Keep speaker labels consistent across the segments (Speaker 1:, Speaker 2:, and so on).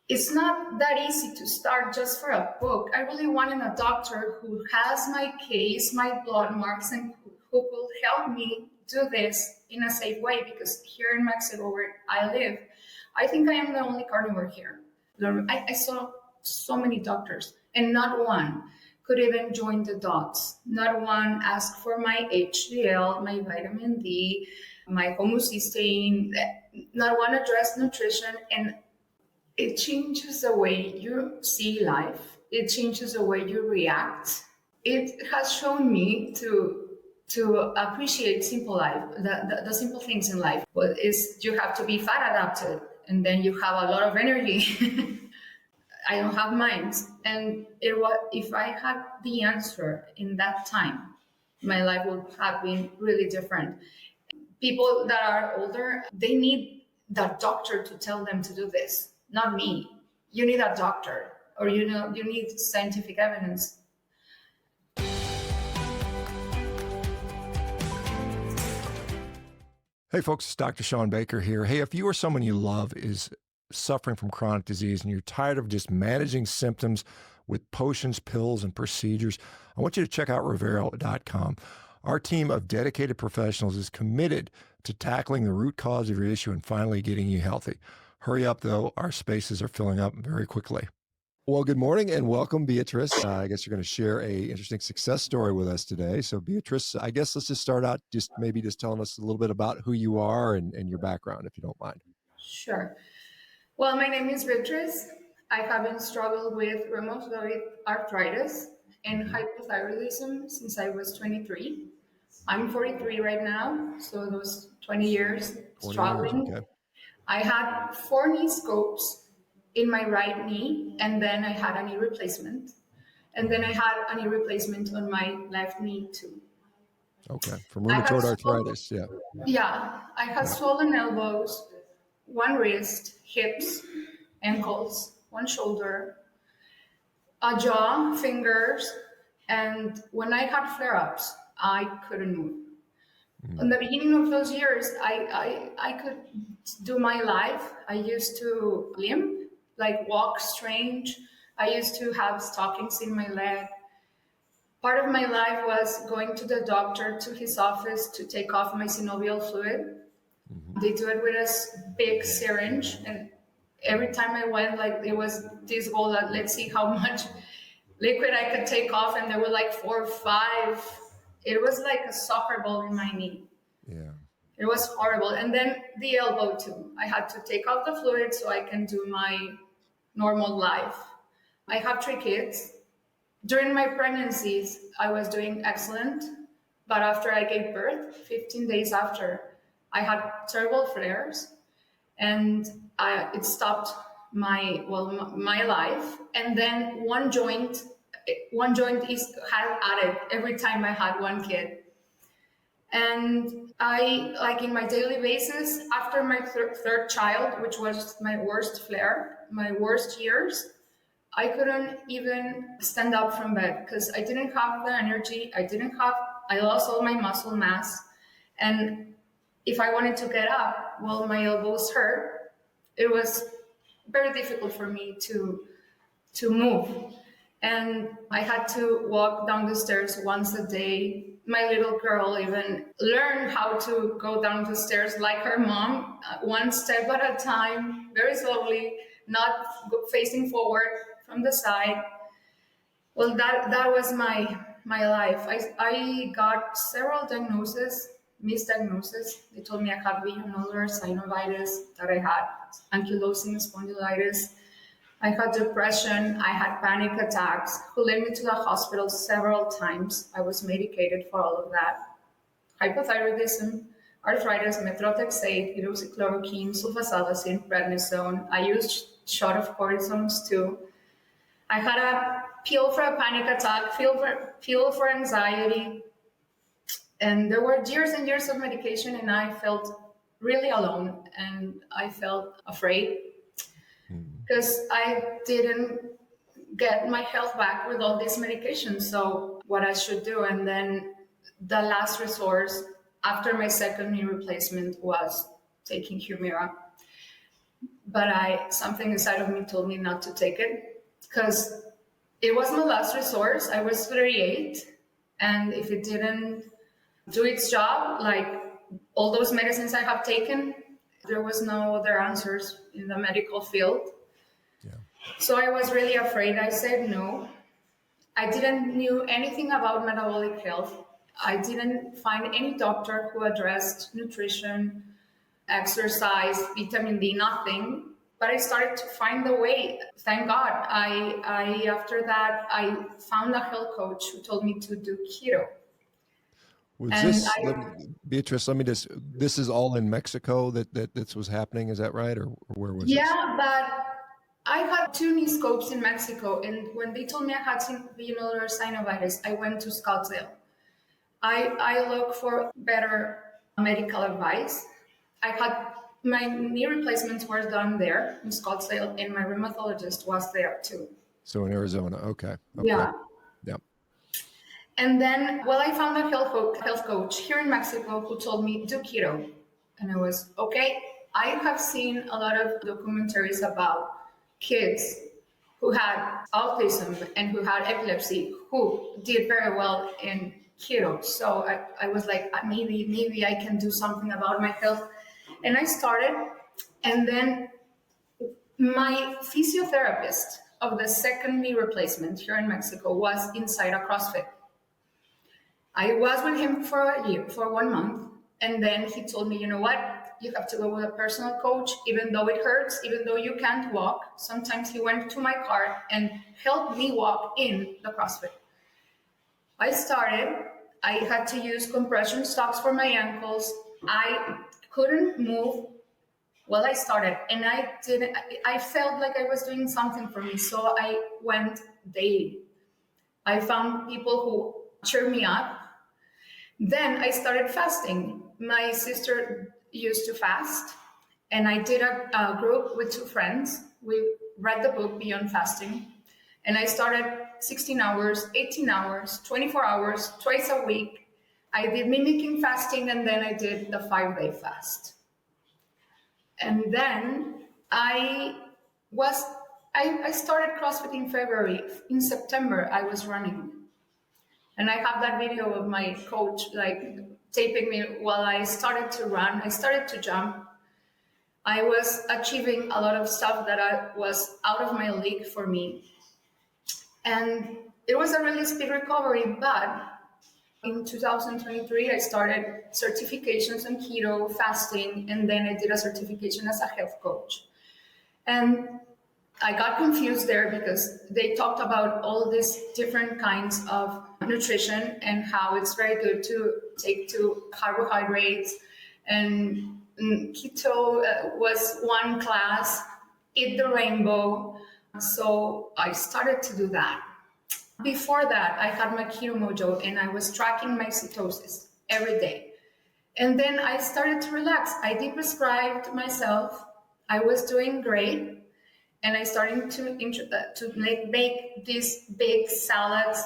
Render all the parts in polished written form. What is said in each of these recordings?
Speaker 1: it's not that easy to start just for a book. I really wanted a doctor who has my case, my blood marks, and who will help me do this in a safe way, because here in Mexico, where I live, I think I am the only carnivore here. I saw so many doctors, and not one could even join the dots. Not one asked for my HDL, my vitamin D, my homocysteine. Not one addressed nutrition. And it changes the way you see life. It changes the way you react. It has shown me to appreciate simple life, the simple things in life. Well, is you have to be fat adapted, and then you have a lot of energy. I don't have minds. And if I had the answer in that time, my life would have been really different. People that are older, they need that doctor to tell them to do this, not me. You need a doctor, or you need scientific evidence.
Speaker 2: Hey folks, it's Dr. ShawnBaker here. Hey, if you or someone you love is suffering from chronic disease and you're tired of just managing symptoms with potions, pills, and procedures, I want you to check out Revero.com. Our team of dedicated professionals is committed to tackling the root cause of your issue and finally getting you healthy. Hurry up, though. Our spaces are filling up very quickly. Well, good morning and welcome, Beatriz. I guess you're going to share a interesting success story with us today. So, Beatriz, I guess let's just start out just telling us a little bit about who you are and your background, if you don't mind.
Speaker 1: Sure. Well, my name is Beatriz. I have been struggling with rheumatoid arthritis and hypothyroidism since I was 23. I'm 43 right now, so those 20 years struggling.
Speaker 2: Okay.
Speaker 1: I had 4 knee scopes in my right knee, and then I had a knee replacement. And then I had a knee replacement on my left knee too.
Speaker 2: Okay, from rheumatoid arthritis, yeah.
Speaker 1: Yeah, I had swollen elbows, one wrist, hips, ankles, one shoulder, a jaw, fingers, and when I had flare-ups, I couldn't move. In the beginning of those years, I could do my life. I used to limp, like walk strange. I used to have stockings in my leg. Part of my life was going to the doctor, to his office, to take off my synovial fluid. They do it with a big syringe, and every time I went, like, it was this goal that let's see how much liquid I could take off, and there were like 4 or 5. It was like a soccer ball in my knee.
Speaker 2: Yeah.
Speaker 1: It was horrible. And then the elbow too. I had to take off the fluid so I can do my normal life. I have 3 kids. During my pregnancies, I was doing excellent. But after I gave birth, 15 days after, I had terrible flares, and it stopped my life. And then one joint had added every time I had one kid. And I, like in my daily basis, after my third child, which was my worst flare, my worst years, I couldn't even stand up from bed because I didn't have the energy. I lost all my muscle mass. And if I wanted to get up, well, my elbows hurt. It was very difficult for me to move. And I had to walk down the stairs once a day. My little girl even learned how to go down the stairs like her mom, one step at a time, very slowly, not facing forward from the side. Well, that was my life. I got several diagnoses, misdiagnoses. They told me I had villonodular synovitis, that I had ankylosing spondylitis. I had depression, I had panic attacks, who led me to the hospital several times. I was medicated for all of that. Hypothyroidism, arthritis, methotrexate, hydroxychloroquine, sulfasalazine, prednisone. I used shot of cortisons too. I had a pill for a panic attack, pill for anxiety. And there were years and years of medication, and I felt really alone, and I felt afraid because I didn't get my health back with all this medication. So what I should do. And then the last resort after my second knee replacement was taking Humira. but something inside of me told me not to take it because it was my last resource. I was 38, and if it didn't do its job, like all those medicines I have taken, there was no other answers in the medical field.
Speaker 2: Yeah.
Speaker 1: So I was really afraid. I said no. I didn't knew anything about metabolic health. I didn't find any doctor who addressed nutrition, exercise, vitamin D, nothing. But I started to find the way. Thank God. I after that I found a health coach who told me to do keto.
Speaker 2: Was
Speaker 1: And
Speaker 2: this, Beatrice, this is all in Mexico that this was happening. Is that right? Or where was this?
Speaker 1: yeah, but I had 2 knee scopes in Mexico, and when they told me I had villonodular synovitis, I went to Scottsdale. I look for better medical advice. I had my knee replacements were done there in Scottsdale, and my rheumatologist was there too.
Speaker 2: So in Arizona, okay.
Speaker 1: Yeah.
Speaker 2: Yep.
Speaker 1: And then, well, I found a health coach here in Mexico who told me do keto, and I was okay. I have seen a lot of documentaries about kids who had autism and who had epilepsy who did very well in keto. So I was like, maybe I can do something about my health. And I started, and then my physiotherapist of the second knee replacement here in Mexico was inside a CrossFit. I was with him for a year, for 1 month, and then he told me, you know what? You have to go with a personal coach, even though it hurts, even though you can't walk. Sometimes he went to my car and helped me walk in the CrossFit. I started. I had to use compression socks for my ankles. I couldn't move. Well, I started, and I felt like I was doing something for me, so I went daily. I found people who cheered me up. Then I started fasting. My sister used to fast, and I did a group with 2 friends. We read the book Beyond Fasting, and I started 16 hours, 18 hours, 24 hours, twice a week. I did mimicking fasting, and then I did the 5-day fast. And then I started CrossFit in February. In September, I was running. And I have that video of my coach like taping me while I started to run. I started to jump. I was achieving a lot of stuff that was out of my league for me. And it was a really speed recovery, but in 2023, I started certifications on keto, fasting, and then I did a certification as a health coach. And I got confused there because they talked about all these different kinds of nutrition and how it's very good to take to carbohydrates. And keto was one class, eat the rainbow. So I started to do that. Before that, I had my Keto Mojo and I was tracking my ketosis every day. And then I started to relax. I de-prescribed myself. I was doing great. And I started to make these big salads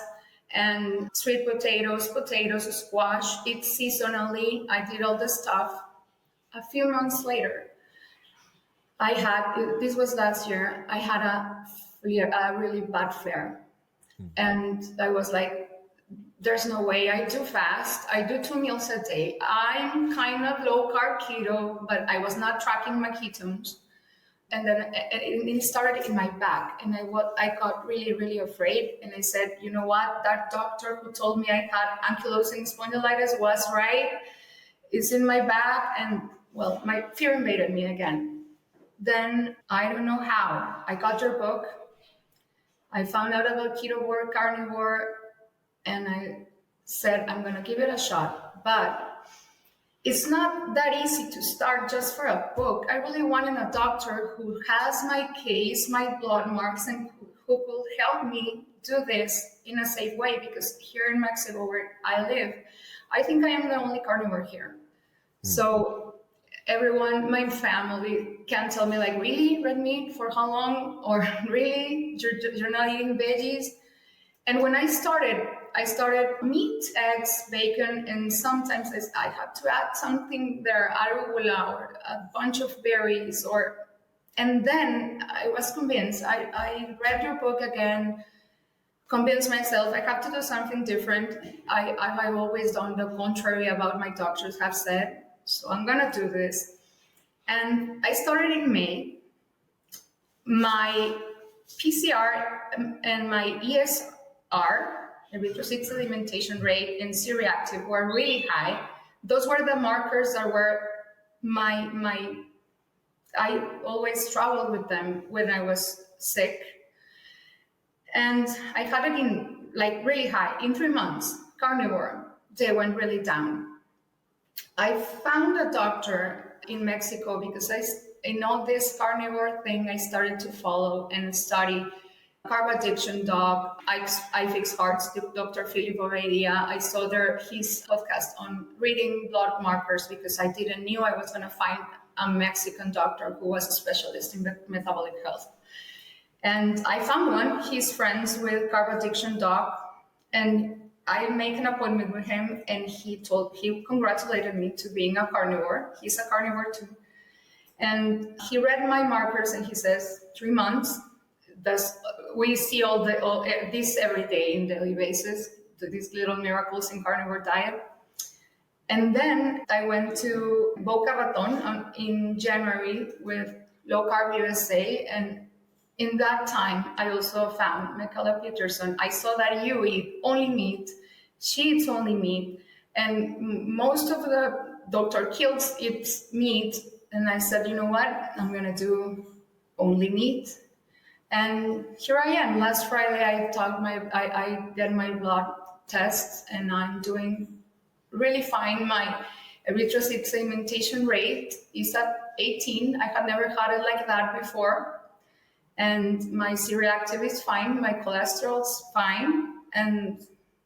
Speaker 1: and sweet potatoes, squash, eat seasonally. I did all this stuff. A few months later, this was last year, I had a really bad flare. And I was like, there's no way. I do fast. I do 2 meals a day. I'm kind of low carb keto, but I was not tracking my ketones. And then it started in my back, and I got really, really afraid. And I said, you know what? That doctor who told me I had ankylosing spondylitis was right. It's in my back, and well, my fear invaded me again. Then I don't know how. I got your book. I found out about Carnivore, and I said, I'm going to give it a shot. But it's not that easy to start just for a book. I really wanted a doctor who has my case, my blood marks, and who will help me do this in a safe way, because here in Mexico, where I live, I think I am the only carnivore here. So everyone, my family can tell me like, really, red meat for how long? Or really, you're not eating veggies? And when I started meat, eggs, bacon, and sometimes I had to add something there, arugula or a bunch of berries, or And then I was convinced. I read your book again, convinced myself I have to do something different. I have always done the contrary about my doctors have said, so I'm gonna do this. And I started in May. My PCR and my ESR, erythrocyte sedimentation rate, and C-reactive were really high. Those were the markers that were my I always struggled with them when I was sick. And I had it in like really high. In 3 months, carnivore, they went really down. I found a doctor in Mexico because I know this carnivore thing. I started to follow and study carb addiction doc. I fix hearts, Dr. Philip Oredia. I saw his podcast on reading blood markers because I didn't knew I was going to find a Mexican doctor who was a specialist in metabolic health. And I found one. He's friends with carb addiction doc, and I make an appointment with him, and he congratulated me to being a carnivore. He's a carnivore too. And he read my markers and he says, 3 months. We see all this every day in daily basis, these little miracles in carnivore diet. And then I went to Boca Raton in January with Low Carb USA, and in that time, I also found Michaela Peterson. I saw that you eat only meat. She eats only meat. And most of the Dr. Kills eats meat. And I said, you know what? I'm going to do only meat. And here I am. Last Friday, I did my blood tests, and I'm doing really fine. My erythrocyte sedimentation rate is at 18. I had never had it like that before. And my C-reactive is fine, my cholesterol's fine, and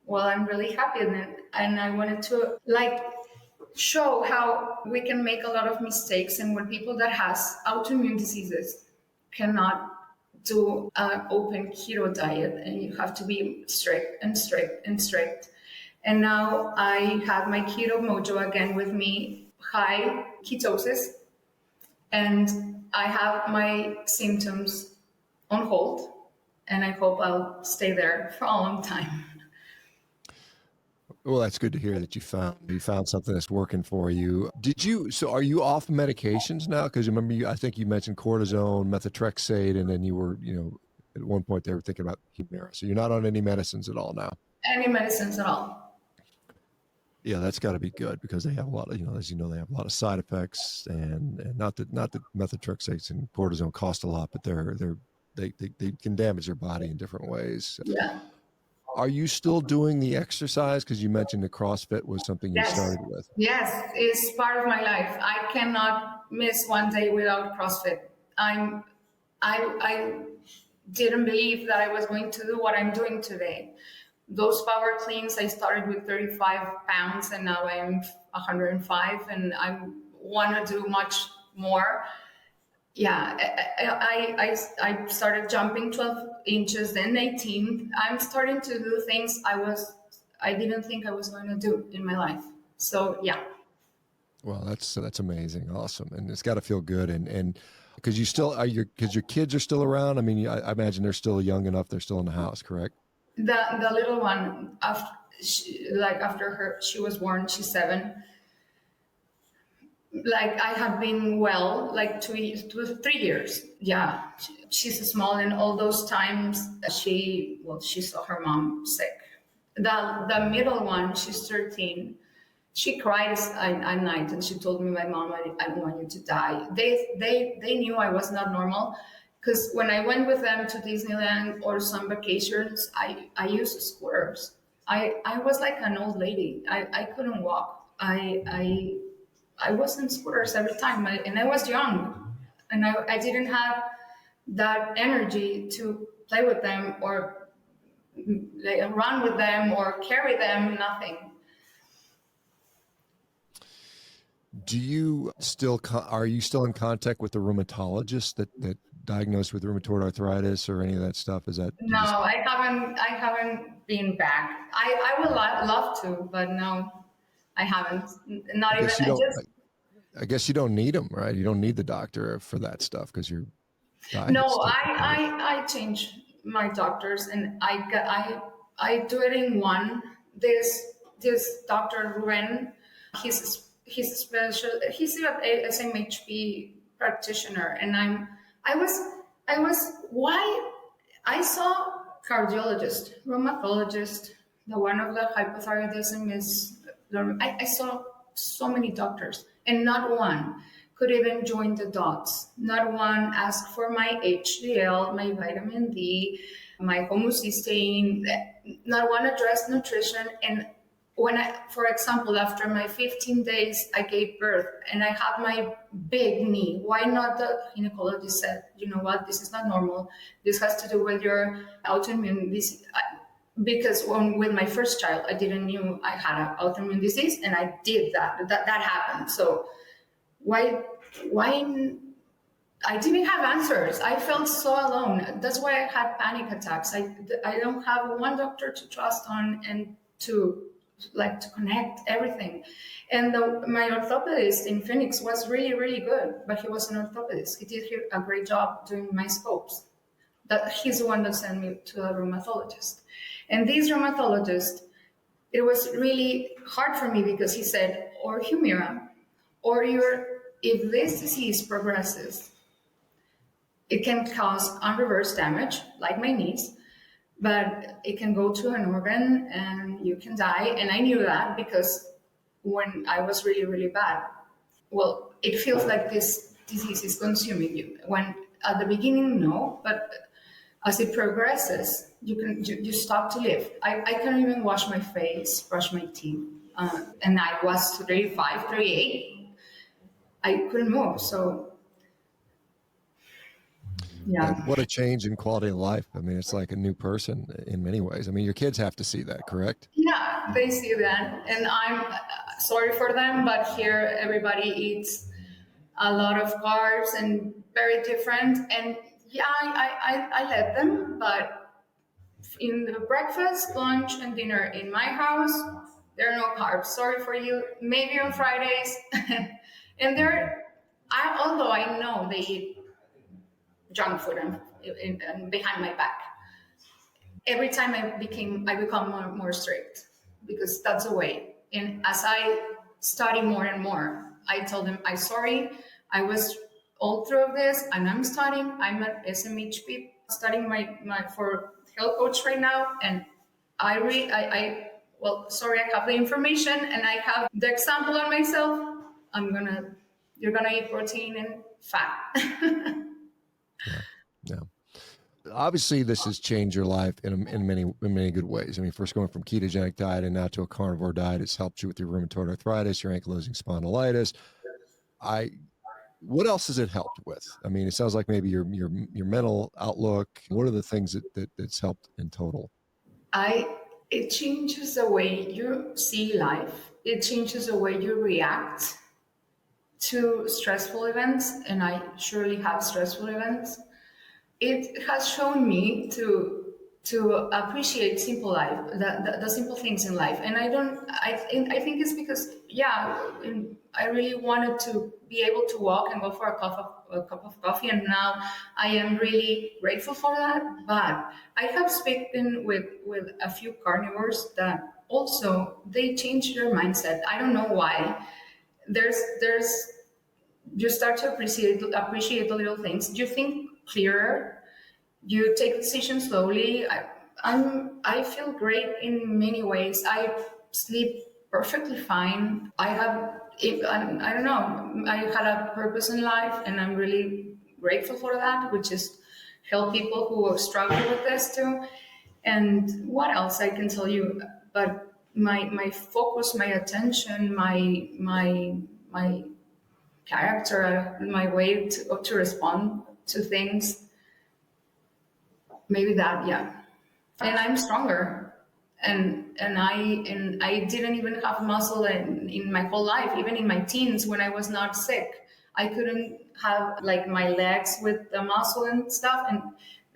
Speaker 1: well, I'm really happy. And I wanted to show how we can make a lot of mistakes, and when people that has autoimmune diseases cannot do an open keto diet, and you have to be strict and strict and strict. And now I have my keto mojo again with me, high ketosis, and I have my symptoms on hold, and I hope I'll stay there for a long time.
Speaker 2: Well, that's good to hear that you found something that's working for you. So are you off medications now? Because remember, I think you mentioned cortisone, methotrexate, and then you were, at one point they were thinking about Humira. So you're not on any medicines at all now?
Speaker 1: Any medicines at all.
Speaker 2: Yeah, that's got to be good because they have a lot of, as you know, they have a lot of side effects, and not that methotrexate and cortisone cost a lot, but they can damage your body in different ways.
Speaker 1: Yeah.
Speaker 2: Are you still doing the exercise? Because you mentioned the CrossFit was something you started with.
Speaker 1: Yes, it's part of my life. I cannot miss one day without CrossFit. I didn't believe that I was going to do what I'm doing today. Those power cleans, I started with 35 pounds and now I'm 105, and I want to do much more. Yeah, I started jumping 12 inches, then 18. I'm starting to do things I didn't think I was going to do in my life. So yeah.
Speaker 2: Well, that's amazing, awesome, and it's got to feel good. And because because your kids are still around. I mean, I imagine they're still young enough. They're still in the house, correct?
Speaker 1: The little one, after she was born, she's 7. Like I have been well, like 3 years. Yeah, she's small, and all those times she saw her mom sick. The middle one, she's 13. She cried at night, and she told me, "My mom, I don't want you to die." They knew I was not normal, because when I went with them to Disneyland or some vacations, I used scooters. I was like an old lady. I couldn't walk. I was in scooters every time, and I was young, and I didn't have that energy to play with them or run with them or carry them, nothing.
Speaker 2: Are you still in contact with the rheumatologist that diagnosed with rheumatoid arthritis or any of that stuff?
Speaker 1: No, I haven't been back. I would love to, but no, I haven't. Not even.
Speaker 2: I guess you don't need them, right? You don't need the doctor for that stuff because your diet's
Speaker 1: No,
Speaker 2: taken care of.
Speaker 1: I change my doctors, and I do it in one. This Dr. Ren, he's special. He's a SMHP practitioner, and I was why I saw cardiologist, rheumatologist. The one of the hypothyroidism is I saw so many doctors, and not one could even join the dots. Not one asked for my HDL, my vitamin D, my homocysteine. Not one addressed nutrition. And when for example, after my 15 days, I gave birth and I have my big knee. Why not? The gynecologist said, you know what, this is not normal. This has to do with your autoimmune disease. Because with my first child, I didn't knew I had an autoimmune disease, and I did that happened. So why I didn't have answers. I felt so alone. That's why I had panic attacks. I don't have one doctor to trust on and to connect everything. And my orthopedist in Phoenix was really, really good, but he was an orthopedist. He did a great job doing my scopes. That he's the one that sent me to a rheumatologist. And this rheumatologist, it was really hard for me because he said, or Humira, or if this disease progresses, it can cause unreversed damage, like my knees, but it can go to an organ and you can die. And I knew that because when I was really, really bad, well, it feels like this disease is consuming you. When at the beginning, no, but as it progresses, you stop to live. I couldn't even wash my face, brush my teeth, and I was 35, 38. I couldn't move. So, yeah.
Speaker 2: And what a change in quality of life. I mean, it's like a new person in many ways. I mean, your kids have to see that, correct?
Speaker 1: Yeah, they see that. And I'm sorry for them, but here everybody eats a lot of carbs and very different. And yeah, I let them, but in the breakfast, lunch, and dinner in my house, there are no carbs. Sorry for you. Maybe on Fridays. And although I know they eat junk food and behind my back, every time I become more strict because that's the way. And as I study more and more, I told them, I'm sorry, I was all through this, and I'm studying. I'm at SMHP studying my for health coach right now, and sorry, I have the information and I have the example on myself. You're gonna eat protein and fat.
Speaker 2: Yeah. Yeah. Obviously, this has changed your life in many good ways. I mean, first going from ketogenic diet and now to a carnivore diet has helped you with your rheumatoid arthritis, your ankylosing spondylitis. What else has it helped with? I mean, it sounds like maybe your mental outlook. What are the things that's helped in total?
Speaker 1: It changes the way you see life. It changes the way you react to stressful events, and I surely have stressful events. It has shown me to appreciate simple life, the simple things in life. And I think it's because, yeah, I really wanted to be able to walk and go for a cup of coffee, and now I am really grateful for that. But I have spoken with a few carnivores that also they change their mindset. I don't know why. There's you start to appreciate the little things. You think clearer. You take decisions slowly. I feel great in many ways. I sleep perfectly fine. I don't know. I had a purpose in life, and I'm really grateful for that, which is help people who struggle with this too. And what else I can tell you? But my focus, my attention, my character, my way to respond to things. Maybe that, yeah. And I'm stronger. And I didn't even have muscle in my whole life, even in my teens when I was not sick. I couldn't have like my legs with the muscle and stuff. And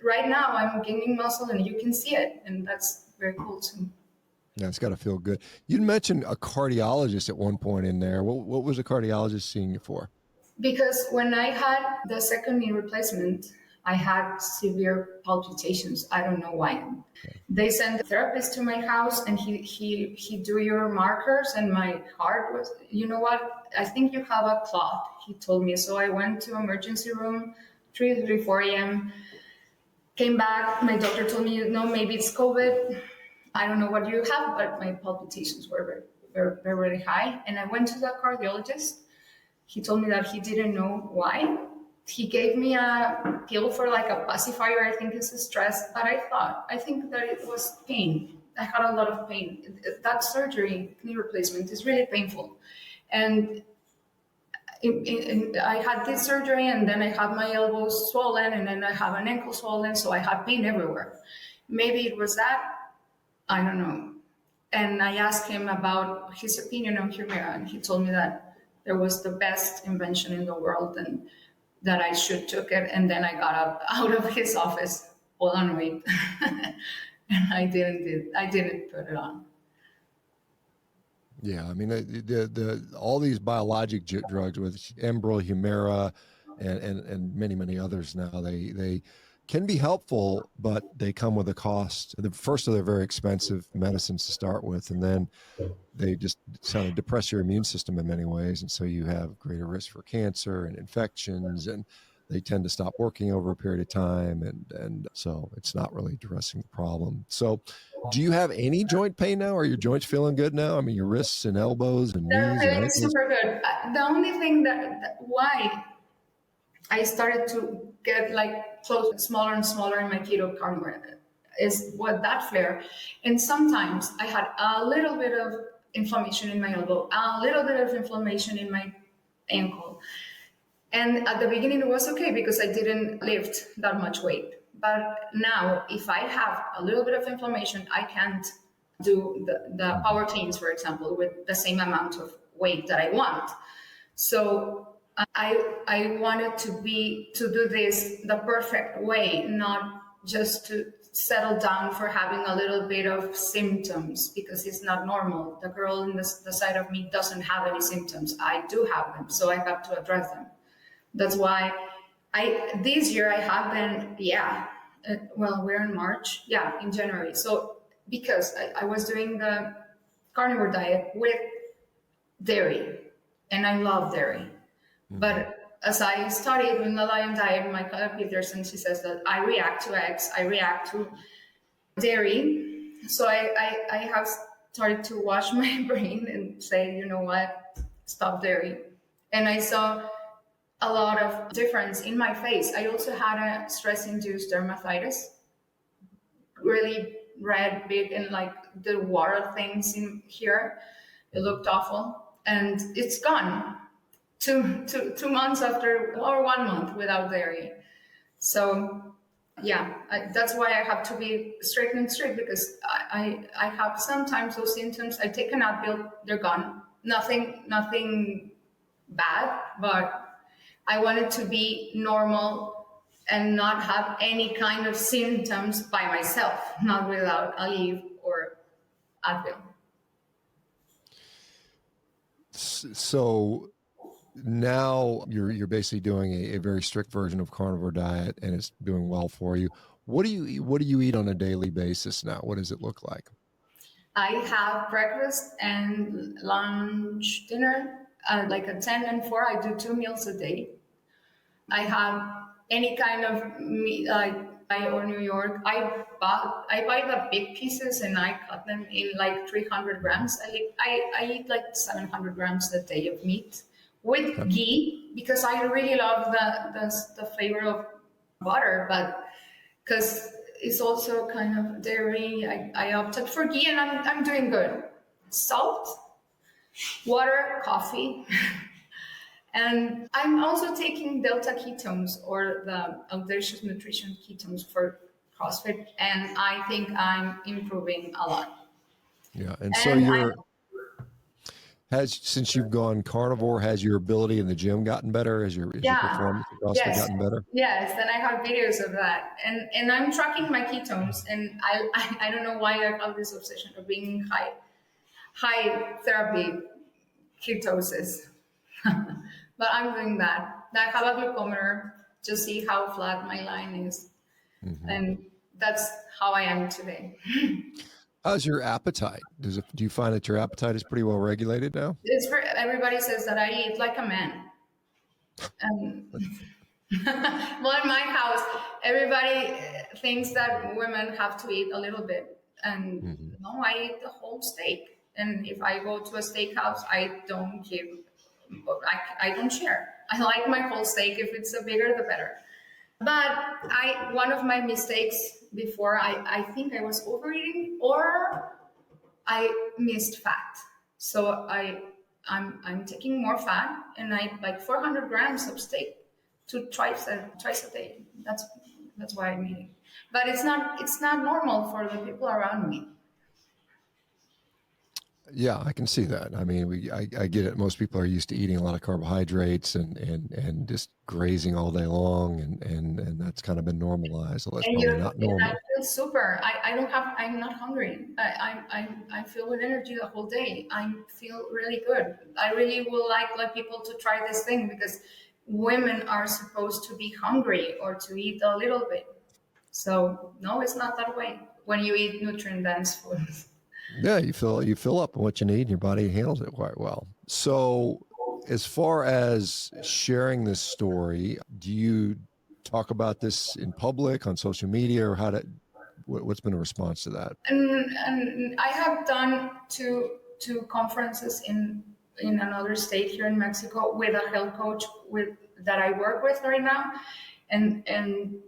Speaker 1: right now I'm gaining muscle and you can see it. And that's very cool too.
Speaker 2: Yeah, it's got to feel good. You mentioned a cardiologist at one point in there. What was a cardiologist seeing you for?
Speaker 1: Because when I had the second knee replacement, I had severe palpitations. I don't know why. They sent a therapist to my house, and he do your markers, and my heart was, you know what? I think you have a clot, he told me. So I went to emergency room, 4 a.m. Came back. My doctor told me, no, maybe it's COVID. I don't know what you have, but my palpitations were very high. And I went to the cardiologist. He told me that he didn't know why. He gave me a pill for like a pacifier. I think it's a stress, but I think that it was pain. I had a lot of pain. That surgery, knee replacement, is really painful. And I had this surgery, and then I had my elbows swollen, and then I have an ankle swollen, so I had pain everywhere. Maybe it was that, I don't know. And I asked him about his opinion on Humira, and he told me that there was the best invention in the world, and that I should took it. And then I got out of his office all on weight, and I didn't put it on.
Speaker 2: Yeah, I mean, the all these biologic drugs with Enbrel, Humira, and many others now, they can be helpful, but they come with a cost. First, they're very expensive medicines to start with, and then they just kind of depress your immune system in many ways, and so you have greater risk for cancer and infections, and they tend to stop working over a period of time, and so it's not really addressing the problem. So, do you have any joint pain now? Are your joints feeling good now? I mean, your wrists and elbows and
Speaker 1: They're
Speaker 2: knees and
Speaker 1: feeling
Speaker 2: ankles.
Speaker 1: super good. The only thing that why I started to get like close, smaller and smaller in my keto carnivore is what that flare. And sometimes I had a little bit of inflammation in my elbow, a little bit of inflammation in my ankle. And at the beginning it was okay because I didn't lift that much weight. But now if I have a little bit of inflammation, I can't do the power cleans, for example, with the same amount of weight that I want. So I wanted to do this the perfect way, not just to settle down for having a little bit of symptoms, because it's not normal. The girl in the side of me doesn't have any symptoms. I do have them, so I have to address them. That's why this year I have been, well, we're in March, in January. So because I was doing the carnivore diet with dairy, and I love dairy. But as I studied with the Lion diet, my colleague Peterson, she says that I react to eggs, I react to dairy. So I have started to wash my brain and say, you know what, stop dairy. And I saw a lot of difference in my face. I also had a stress-induced dermatitis, really red, big, and like the water things in here. It looked awful, and it's gone. Two months after, or 1 month without dairy. So that's why I have to be strict, because I have sometimes those symptoms. I take an Advil, they're gone. Nothing bad, but I wanted to be normal and not have any kind of symptoms by myself, not without Aleve or Advil.
Speaker 2: So now you're basically doing a very strict version of carnivore diet, and it's doing well for you. What do you eat on a daily basis now? What does it look like?
Speaker 1: I have breakfast and lunch, dinner, like at 10 and 4. I do 2 meals a day. I have any kind of meat, like or New York. I buy the big pieces and I cut them in like 300 grams. I eat like 700 grams a day of meat with ghee, because I really love the flavor of butter, but because it's also kind of dairy, I opted for ghee, and I'm doing good. Salt, water, coffee. And I'm also taking delta ketones, or the audacious nutrition ketones for CrossFit, and I think I'm improving a lot.
Speaker 2: Yeah, and so you're Since you've gone carnivore, has your ability in the gym gotten better? Has your
Speaker 1: Yeah.
Speaker 2: performance at CrossFit
Speaker 1: Yes.
Speaker 2: gotten better?
Speaker 1: Yes. And I have videos of that. And I'm tracking my ketones. And I don't know why I have this obsession of being high therapy ketosis. But I'm doing that. I have a glucometer to see how flat my line is.
Speaker 2: Mm-hmm.
Speaker 1: And that's how I am today.
Speaker 2: How's your appetite? Do you find that your appetite is pretty well regulated now?
Speaker 1: Everybody says that I eat like a man. Well, in my house, everybody thinks that women have to eat a little bit. And no, I eat the whole steak. And if I go to a steakhouse, I don't share. I like my whole steak. If it's the bigger, the better. But one of my mistakes before, I think I was overeating or I missed fat. So I'm taking more fat, and I like 400 grams of steak twice a day. That's why I'm eating. But it's not normal for the people around me.
Speaker 2: Yeah, I can see that. I mean, I get it. Most people are used to eating a lot of carbohydrates and just grazing all day long, and that's kind of been normalized. So that's probably not normal.
Speaker 1: And I feel super. I'm not hungry. I feel with energy the whole day. I feel really good. I really would like people to try this thing, because women are supposed to be hungry or to eat a little bit. So no, it's not that way when you eat nutrient-dense foods.
Speaker 2: Yeah, you fill up on what you need, and your body handles it quite well. So as far as sharing this story, do you talk about this in public, on social media, or what's been the response to that?
Speaker 1: And I have done two conferences in another state here in Mexico with a health coach that I work with right now. And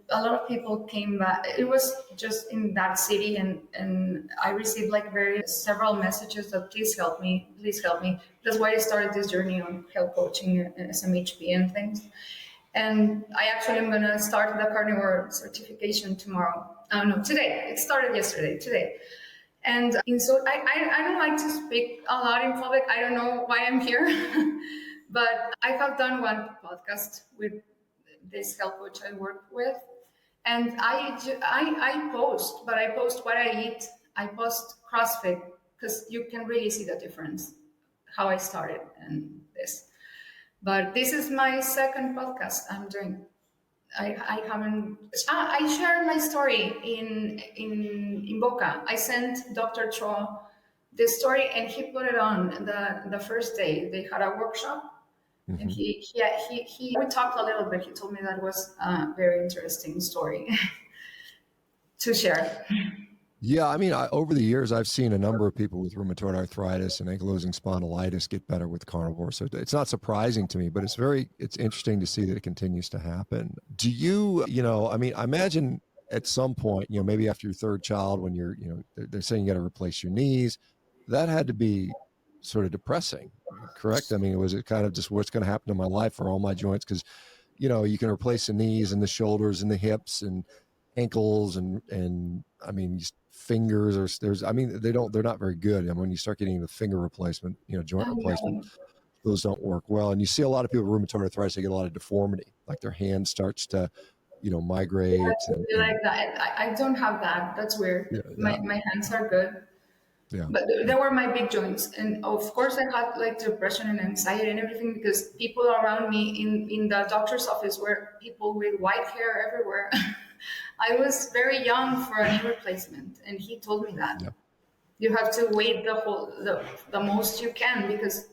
Speaker 1: a lot of people came back. It was just in that city, and I received like several messages that please help me. That's why I started this journey on health coaching and SMHP and things. And I actually am gonna start the carnivore certification tomorrow. No, today. It started yesterday. Today. And so I don't like to speak a lot in public. I don't know why I'm here, but I have done one podcast with this health coach I work with, and I post, but I post what I eat. I post CrossFit because you can really see the difference, how I started and this. But this is my second podcast I'm doing. I haven't. I shared my story in Boca. I sent Dr. Tro this story, and he put it on the first day. They had a workshop. Mm-hmm. And we talked a little bit. He told me that was a very interesting story to share.
Speaker 2: Yeah, I mean, over the years, I've seen a number of people with rheumatoid arthritis and ankylosing spondylitis get better with carnivore. So it's not surprising to me, but it's interesting to see that it continues to happen. Do you, I mean, I imagine at some point, maybe after your third child, when they're saying you got to replace your knees, that had to be sort of depressing, correct? I mean, was it kind of just what's going to happen to my life or all my joints? Because, you can replace the knees and the shoulders and the hips and ankles and I mean, fingers they're not very good. And when you start getting the finger replacement, joint replacement, those don't work well. And you see a lot of people with rheumatoid arthritis, they get a lot of deformity, like their hand starts to, migrate.
Speaker 1: Yeah, like that. I don't have that. That's weird. Yeah. My hands are good. Yeah. But they were my big joints. And of course I had like depression and anxiety and everything, because people around me in the doctor's office were people with white hair everywhere. I was very young for a knee replacement, and he told me that. Yeah. You have to wait the most you can, because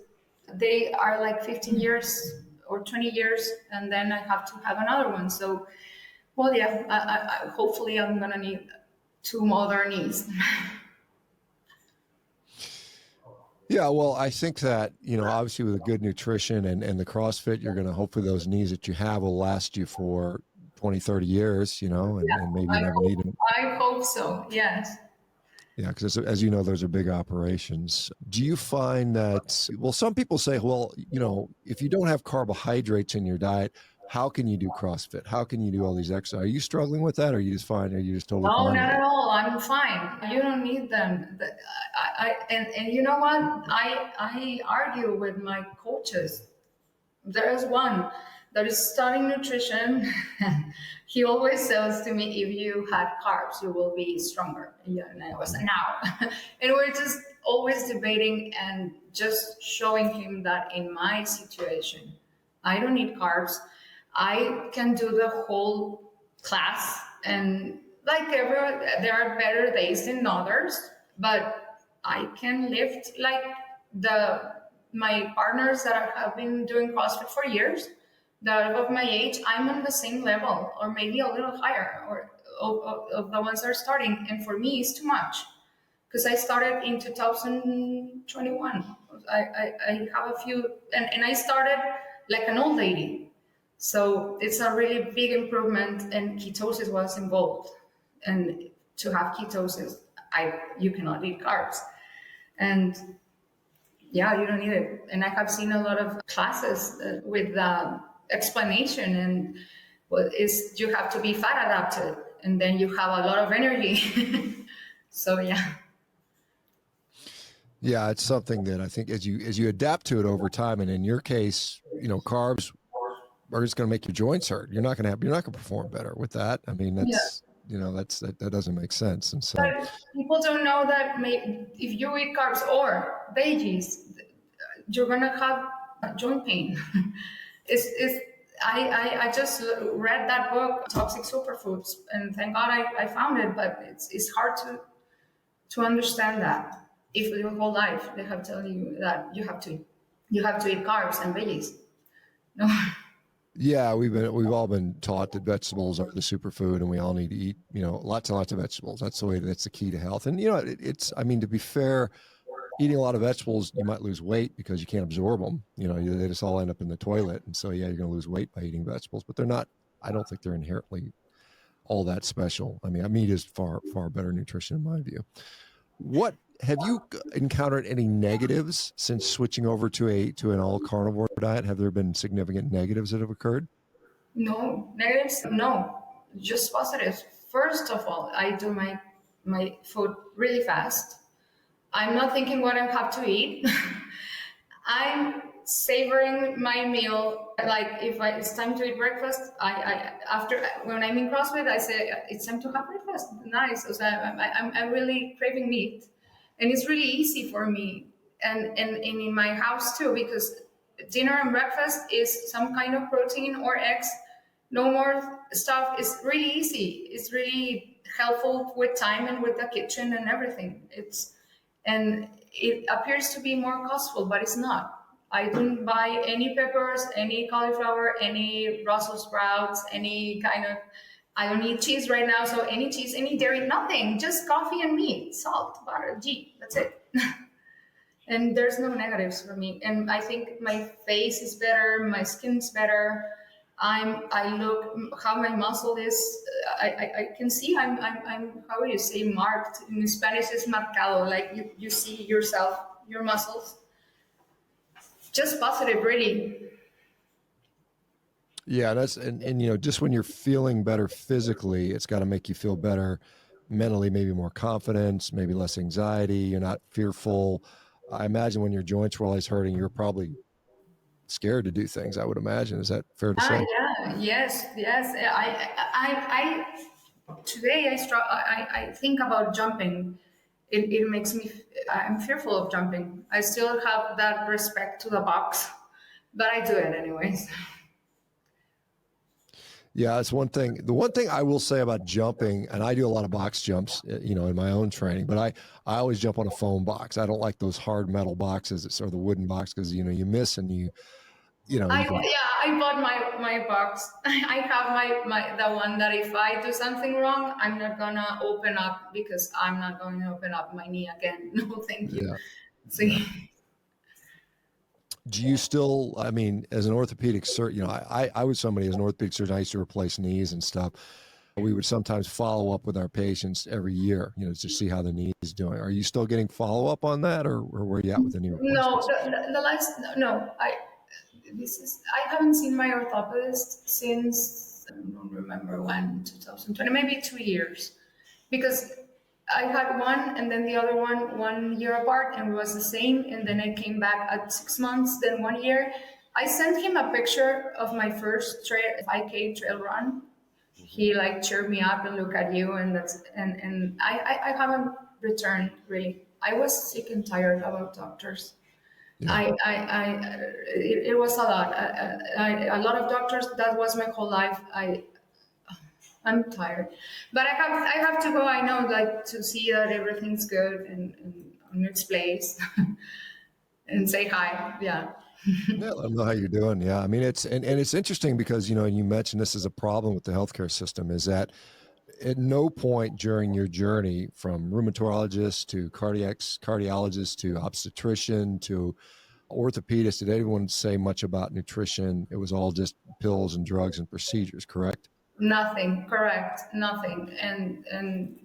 Speaker 1: they are like 15 years or 20 years, and then I have to have another one. So, well, yeah, I hopefully I'm gonna need 2 other knees.
Speaker 2: Yeah, well, I think that, obviously with a good nutrition and the CrossFit, you're going to hopefully those knees that you have will last you for 20, 30 years, and maybe you never need them.
Speaker 1: I hope so, yes.
Speaker 2: Yeah, because as you know, those are big operations. Do you find that, well, some people say, well, if you don't have carbohydrates in your diet, how can you do CrossFit? How can you do all these exercises? Are you struggling with that? Or are you just fine? Are you just totally
Speaker 1: No,
Speaker 2: fine
Speaker 1: not
Speaker 2: with
Speaker 1: at
Speaker 2: it?
Speaker 1: all. I'm fine. You don't need them. And you know what? I argue with my coaches. There is one that is studying nutrition. He always says to me, if you had carbs, you will be stronger. Yeah, and I was now. And we're just always debating and just showing him that in my situation, I don't need carbs. I can do the whole class, and like everyone, there are better days than others, but I can lift like the my partners that have been doing CrossFit for years, that are of my age. I'm on the same level or maybe a little higher, or of the ones that are starting. And for me, it's too much because I started in 2021. I have a few, and I started like an old lady. So it's a really big improvement, and ketosis was involved. And to have ketosis, you cannot eat carbs. And yeah, you don't need it. And I have seen a lot of classes with explanation, and well, is you have to be fat adapted, and then you have a lot of energy. So yeah.
Speaker 2: Yeah, it's something that I think as you adapt to it over time, and in your case, carbs are just going to make your joints hurt. You're not going to perform better with that. I mean,
Speaker 1: Yeah.
Speaker 2: that doesn't make sense. And so,
Speaker 1: But people don't know that if you eat carbs or veggies, you're gonna have joint pain. It's I just read that book, Toxic Superfoods, and thank God I found it. But it's hard to understand that if your whole life they have told you that you have to eat carbs and veggies. No.
Speaker 2: yeah, we've all been taught that vegetables are the superfood, and we all need to eat, lots and lots of vegetables. That's the key to health. And it's, I mean, to be fair, eating a lot of vegetables, you might lose weight because you can't absorb them. They just all end up in the toilet, and so yeah, you're going to lose weight by eating vegetables. But they're not. I don't think they're inherently all that special. I mean, meat is far better nutrition in my view. What have you encountered any negatives since switching over to an all carnivore diet? Have there been significant negatives that have occurred?
Speaker 1: No negatives. No, just positives. First of all, I do my food really fast. I'm not thinking what I have to eat. I'm savoring my meal. Like if it's time to eat breakfast, I after when I'm in CrossFit, I say it's time to have breakfast. Nice. So I'm really craving meat, and it's really easy for me. And in my house too, because dinner and breakfast is some kind of protein or eggs. No more stuff. It's really easy. It's really helpful with time and with the kitchen and everything. And it appears to be more costful, but it's not. I don't buy any peppers, any cauliflower, any Brussels sprouts, any kind of. I don't eat cheese right now, so any cheese, any dairy, nothing. Just coffee and meat, salt, butter, that's it. And there's no negatives for me. And I think my face is better, my skin's better. I look how my muscle is. I can see I'm how do you say marked in Spanish is marcado, like you see yourself, your muscles. Just positive, really.
Speaker 2: Yeah, and just when you're feeling better physically, it's got to make you feel better mentally, maybe more confidence, maybe less anxiety. You're not fearful. I imagine when your joints were always hurting, you're probably scared to do things. I would imagine. Is that fair to say?
Speaker 1: Yeah, yes. Today I think about jumping. It makes me. I'm fearful of jumping. I still have that respect to the box, but I do it anyways.
Speaker 2: Yeah, it's one thing. The one thing I will say about jumping, and I do a lot of box jumps, in my own training, but I always jump on a foam box. I don't like those hard metal boxes or the wooden box because you miss and you can.
Speaker 1: I bought my box. I have my the one that if I do something wrong, I'm not gonna open up because I'm not going to open up my knee again. No, thank you.
Speaker 2: Yeah, yeah.
Speaker 1: See.
Speaker 2: Do you still? I mean, as an orthopedic surgeon, I was somebody as an orthopedic surgeon. I used to replace knees and stuff. We would sometimes follow up with our patients every year, to see how the knee is doing. Are you still getting follow up on that, or where are you at with the knee
Speaker 1: No,
Speaker 2: replacements?
Speaker 1: the last no, I I haven't seen my orthopedist since, I don't remember when, 2020, maybe 2 years, because I had one and then the other one year apart, and it was the same. And then I came back at 6 months, then 1 year. I sent him a picture of my first 5K trail run. He like cheered me up and look at you, and I haven't returned really. I was sick and tired about doctors.
Speaker 2: Yeah.
Speaker 1: It was a lot. A lot of doctors. That was my whole life. I'm tired, but I have to go. I know, like, to see that everything's good and on its place, and say hi. Yeah.
Speaker 2: Yeah, let them know how you're doing. Yeah. I mean, and it's interesting because, you mentioned this is a problem with the healthcare system, is that at no point during your journey from rheumatologist to cardiologist to obstetrician to orthopedist did anyone say much about nutrition. It was all just pills and drugs and procedures, correct?
Speaker 1: Nothing. Correct. Nothing. And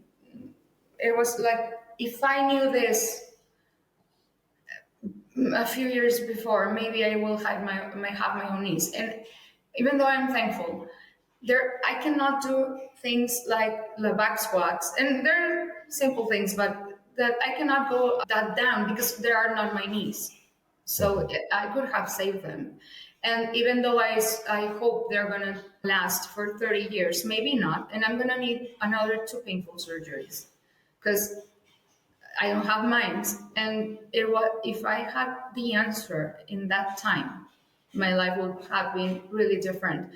Speaker 1: it was like, if I knew this a few years before, maybe I will have my own needs. And even though I'm thankful, I cannot do things like the back squats, and they're simple things, but that I cannot go that down because they are not my knees. So I could have saved them. And even though I hope they're gonna last for 30 years, maybe not, and I'm gonna need another 2 painful surgeries because I don't have minds. And if I had the answer in that time, my life would have been really different.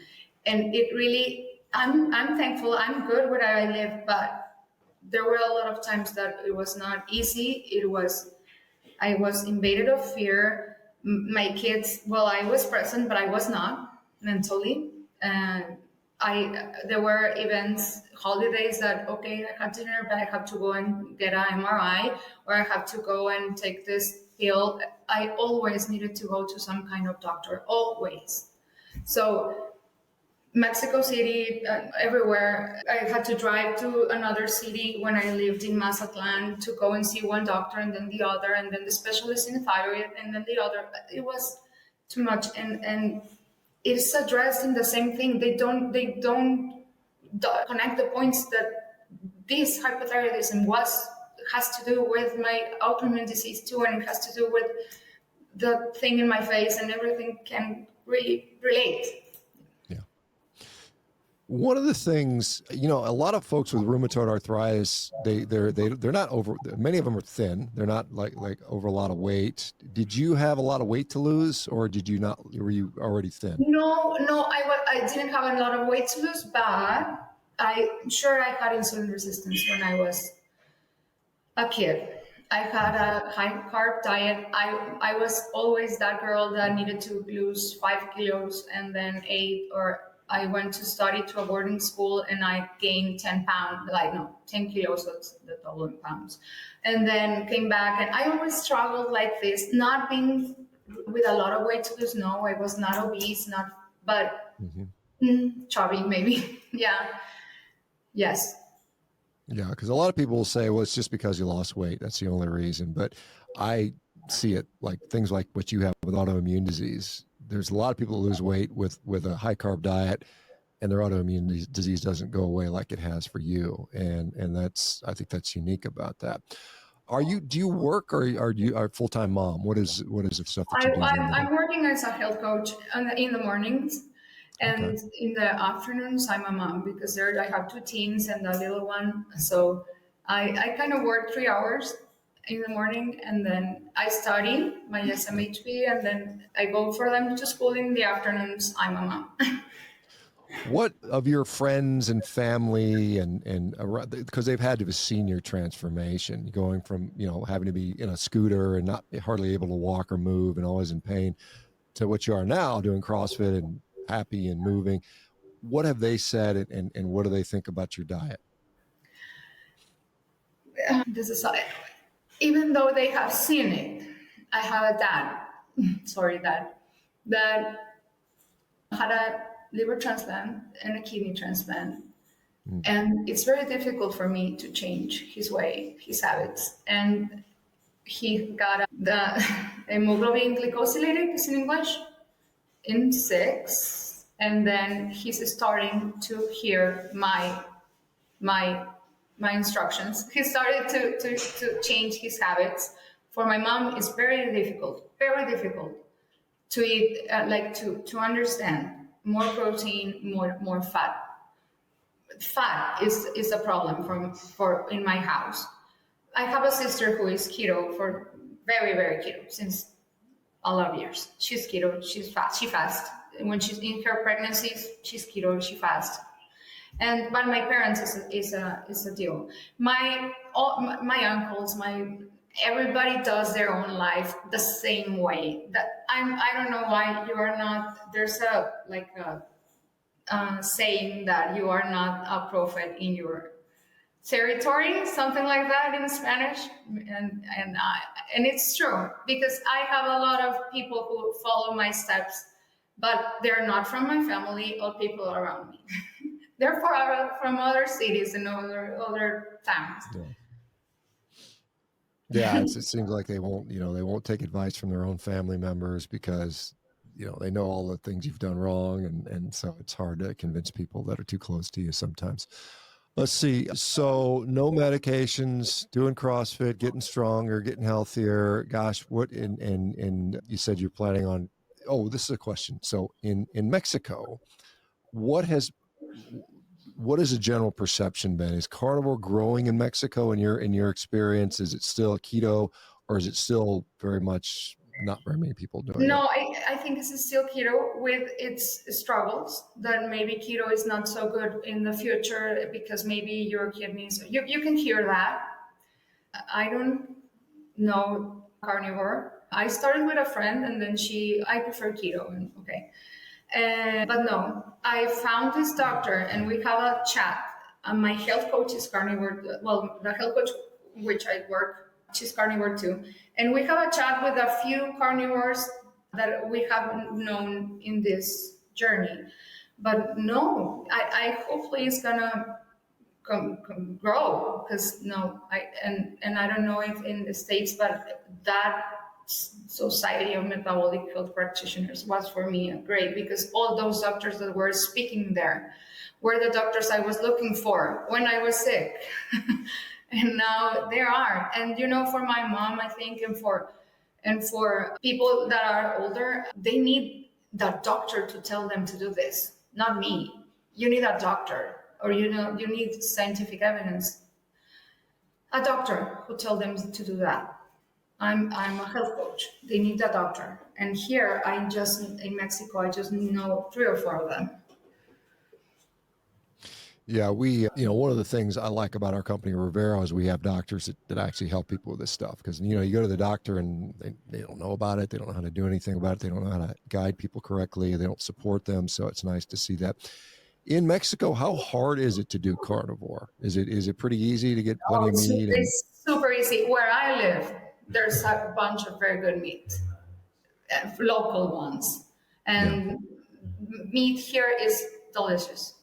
Speaker 1: And it really, I'm thankful. I'm good where I live, but there were a lot of times that it was not easy. I was invaded of fear. My kids, well, I was present, but I was not mentally. And there were events, holidays that, okay, I had dinner, but I have to go and get an MRI, or I have to go and take this pill. I always needed to go to some kind of doctor, always. So Mexico City, everywhere. I had to drive to another city when I lived in Mazatlan to go and see one doctor, and then the other, and then the specialist in thyroid, and then the other. It was too much, and it's addressed in the same thing. They don't connect the points that this hypothyroidism has to do with my autoimmune disease too, and it has to do with the thing in my face, and everything can really relate.
Speaker 2: One of the things, a lot of folks with rheumatoid arthritis, they're not over. Many of them are thin. They're not like over a lot of weight. Did you have a lot of weight to lose, or did you not? Were you already thin?
Speaker 1: No, I didn't have a lot of weight to lose, but I'm sure I had insulin resistance when I was a kid. I had a high carb diet. I was always that girl that needed to lose 5 kilos and then 8, or I went to study to a boarding school and I gained 10 pounds, 10 kilos, that's the double in pounds. And then came back, and I always struggled like this, not being with a lot of weight to lose. No, I was not obese, but chubby maybe. Yeah. Yes.
Speaker 2: Yeah, because a lot of people will say, well, it's just because you lost weight. That's the only reason. But I see it like things like what you have with autoimmune disease. There's a lot of people who lose weight with a high carb diet, and their autoimmune disease doesn't go away like it has for you. And I think that's unique about that. Do you work, or are you a full-time mom? What is the stuff that you do?
Speaker 1: I'm working as a health coach in the mornings. And in the afternoons, I'm a mom because I have 2 teens and a little one. So I kind of work 3 hours in the morning, and then I study my SMHP, and then I go for them to school in the afternoons. I'm a mom.
Speaker 2: What of your friends and family and because they've had to have seen your transformation, going from, having to be in a scooter and not hardly able to walk or move and always in pain, to what you are now, doing CrossFit and happy and moving. What have they said, and what do they think about your diet?
Speaker 1: Even though they have seen it, I have a dad, that had a liver transplant and a kidney transplant. And it's very difficult for me to change his habits. And he got the hemoglobin glycosylated, is in English. in 6, and then he's starting to hear my my instructions. He started to change his habits. For my mom, it's very difficult to eat, like to understand more protein, more fat. Fat is a problem for in my house. I have a sister who is keto for very keto since a lot of years. She's keto. She's fast. She fasts when she's in her pregnancies. She's keto. She fasts. And but my parents is a deal. My uncles, my everybody does their own life the same way. That I don't know why you are not. There's a like a saying that you are not a prophet in your territory, something like that in Spanish, and it's true because I have a lot of people who follow my steps, but they're not from my family or people around me. They're from other cities and other towns.
Speaker 2: Yeah, it seems like they won't take advice from their own family members because they know all the things you've done wrong, and so it's hard to convince people that are too close to you sometimes. Let's see. So no medications, doing CrossFit, getting stronger, getting healthier. Gosh, what and you said you're planning on. Oh, this is a question. So in Mexico, what has a general perception been? Is carnivore growing in Mexico in your experience? Is it still keto, or is it still very much not very many people doing it?
Speaker 1: No, I think this is still keto with its struggles. That maybe keto is not so good in the future because maybe your kidneys. You can hear that. I don't know carnivore. I started with a friend, and then I prefer keto. And okay. But no, I found this doctor and we have a chat. My health coach is carnivore. Well, the health coach which I work, she's carnivore too. And we have a chat with a few carnivores that we have known in this journey. But no, I hopefully it's gonna grow because no, and I don't know if in the States, but that Society of Metabolic Health Practitioners was for me great because all those doctors that were speaking there were the doctors I was looking for when I was sick. And now there are. And for my mom, I think, and for people that are older, they need that doctor to tell them to do this, not me. You need a doctor, or you need scientific evidence. A doctor who tell them to do that. I'm a health coach. They need a doctor. And here, in Mexico, I just know 3 or 4 of them.
Speaker 2: Yeah, we, one of the things I like about our company, Revero, is we have doctors that actually help people with this stuff. Because, you go to the doctor and they don't know about it. They don't know how to do anything about it. They don't know how to guide people correctly. They don't support them. So it's nice to see that. In Mexico, how hard is it to do carnivore? Is it pretty easy to get plenty of meat?
Speaker 1: It's super easy. Where I live, there's a bunch of very good meat, local ones. And meat here is delicious.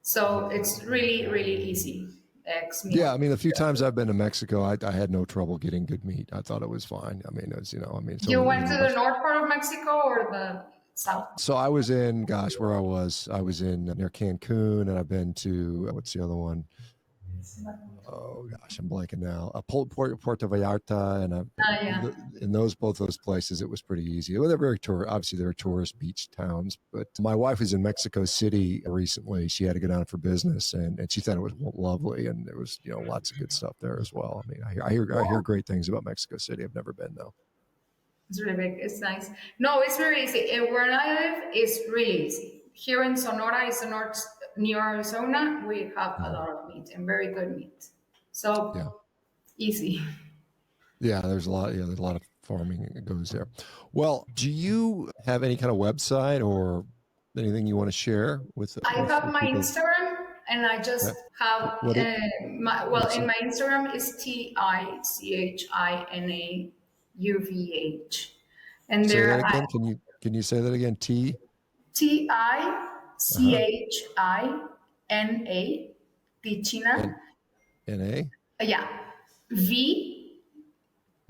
Speaker 1: So it's really, really easy.
Speaker 2: Yeah, I mean, a few times I've been to Mexico, I had no trouble getting good meat. I thought it was fine. I mean,
Speaker 1: you went to the north part of Mexico or the south?
Speaker 2: So I was in, where I was in near Cancun, and I've been to, what's the other one? Oh gosh, I'm blanking now. Puerto Vallarta, and in both those places, it was pretty easy. Well, obviously they're tourist beach towns. But my wife was in Mexico City recently. She had to go down for business, and she thought it was lovely, and there was lots of good stuff there as well. I mean, I hear great things about Mexico City. I've never been though.
Speaker 1: It's really big. It's nice. No, it's very easy. And where I live, it's really easy. Here in Sonora, it's the north near Arizona. We have a lot of meat and very good meat. So easy.
Speaker 2: Yeah, there's a lot. Yeah, there's a lot of farming that goes there. Well, do you have any kind of website or anything you want to share with?
Speaker 1: I have my people? Instagram, and I just have in my Instagram is TICHINAUVH, and
Speaker 2: say that again. Can you say that again?
Speaker 1: TICHINA, Ticina.
Speaker 2: N-A?
Speaker 1: Yeah. V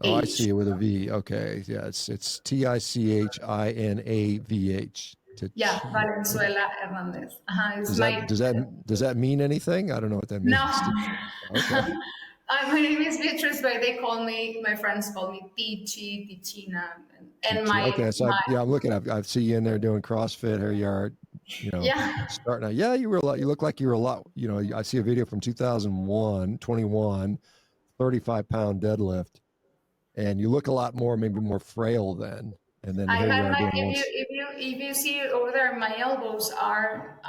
Speaker 2: Oh, I see it with a V. Okay. Yeah, it's Tichinavh.
Speaker 1: Yeah,
Speaker 2: Tichina. Okay.
Speaker 1: Valenzuela Hernandez. It's
Speaker 2: Does
Speaker 1: my
Speaker 2: that does that does that mean anything? I don't know what that
Speaker 1: no.
Speaker 2: means. Okay.
Speaker 1: My name is Beatriz, but my friends call me Tichi, Tichina, and
Speaker 2: Okay. So yeah, I'm looking. I see you in there doing CrossFit. Here you are.
Speaker 1: yeah,
Speaker 2: Starting out. Yeah, you were a lot. You look like you were a lot. I see a video from 2001, 21, 35-pound deadlift, and you look a lot more, maybe more frail then. And then
Speaker 1: I
Speaker 2: here you
Speaker 1: had
Speaker 2: are
Speaker 1: my
Speaker 2: doing
Speaker 1: if you
Speaker 2: once.
Speaker 1: if you if you see over there, my elbows are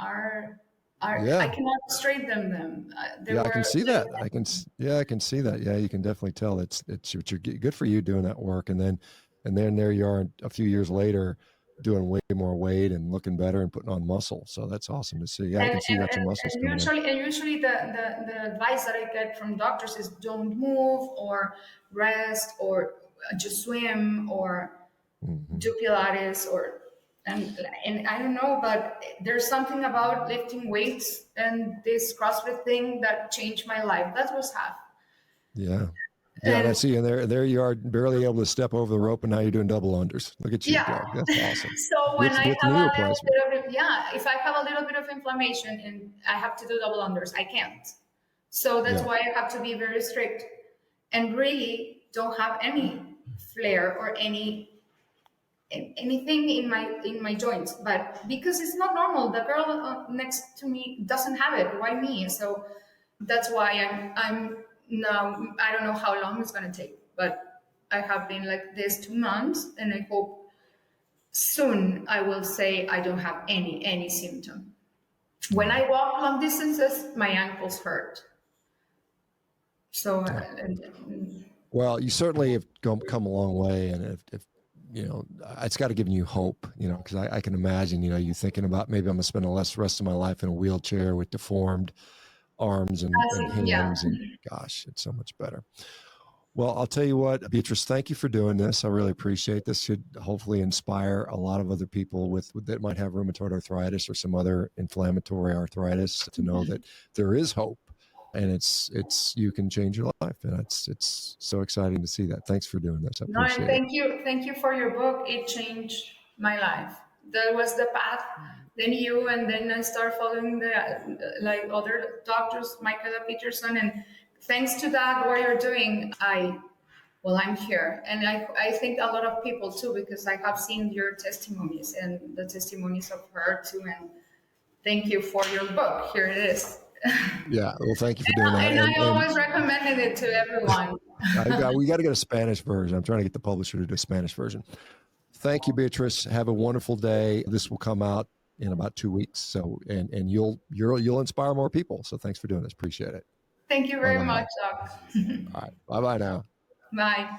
Speaker 1: I
Speaker 2: Yeah.
Speaker 1: cannot straighten them. They
Speaker 2: Yeah, I
Speaker 1: were
Speaker 2: can see
Speaker 1: like
Speaker 2: that. Yeah, I can see that. Yeah, you can definitely tell you're good for you doing that work. And then there you are a few years later doing way more weight and looking better and putting on muscle. So that's awesome to see. Yeah, I
Speaker 1: and,
Speaker 2: can see
Speaker 1: and,
Speaker 2: that your
Speaker 1: and,
Speaker 2: muscles
Speaker 1: and
Speaker 2: coming in.
Speaker 1: usually the advice that I get from doctors is don't move or rest or just swim or
Speaker 2: Hmm.
Speaker 1: do Pilates or and I don't know, but there's something about lifting weights and this CrossFit thing that changed my life. That was half.
Speaker 2: Yeah. Yeah, and I
Speaker 1: And
Speaker 2: see, and there you are, barely able to step over the rope, and now you're doing double unders. Look at you
Speaker 1: yeah.
Speaker 2: go. That's awesome.
Speaker 1: So when I
Speaker 2: With
Speaker 1: have
Speaker 2: knee
Speaker 1: a little
Speaker 2: replacement.
Speaker 1: bit of yeah, if I have a little bit of inflammation and I have to do double unders, I can't. So that's
Speaker 2: Yeah.
Speaker 1: why I have to be very strict and really don't have any flair or anything in my joints. But because it's not normal, the girl next to me doesn't have it. Why me? So that's why I'm now. I don't know how long it's gonna take, but I have been like this 2 months, and I hope soon I will say I don't have any symptom. When
Speaker 2: Yeah.
Speaker 1: I walk long distances, my ankles hurt. So
Speaker 2: Yeah. Well, you certainly have come a long way, and if it's got to give you hope, because I can imagine, you thinking about maybe I'm gonna spend the rest of my life in a wheelchair with deformed arms and
Speaker 1: yeah,
Speaker 2: hands, and gosh, it's so much better. Well, I'll tell you what, Beatrice, thank you for doing this. I really appreciate this. Should hopefully inspire a lot of other people that might have rheumatoid arthritis or some other inflammatory arthritis to know that there is hope, and it's you can change your life, and it's so exciting to see that. Thanks for doing this. I
Speaker 1: no, and
Speaker 2: appreciate it.
Speaker 1: thank you for your book. It changed my life. That was the path. Then you, and then I start following the like other doctors, Michael Peterson, and thanks to that, what you're doing, I'm here, and I think a lot of people too, because I have seen your testimonies and the testimonies of her too, and thank you for your book. Here it is.
Speaker 2: Yeah. Well, thank you for doing that.
Speaker 1: And I
Speaker 2: And
Speaker 1: always recommended it to everyone.
Speaker 2: we got to get a Spanish version. I'm trying to get the publisher to do a Spanish version. Thank you, Beatrice. Have a wonderful day. This will come out in about 2 weeks. So, and you'll inspire more people. So thanks for doing this. Appreciate it.
Speaker 1: Thank you
Speaker 2: Bye
Speaker 1: very
Speaker 2: bye
Speaker 1: much,
Speaker 2: now.
Speaker 1: Doc.
Speaker 2: All right. Bye bye now.
Speaker 1: Bye.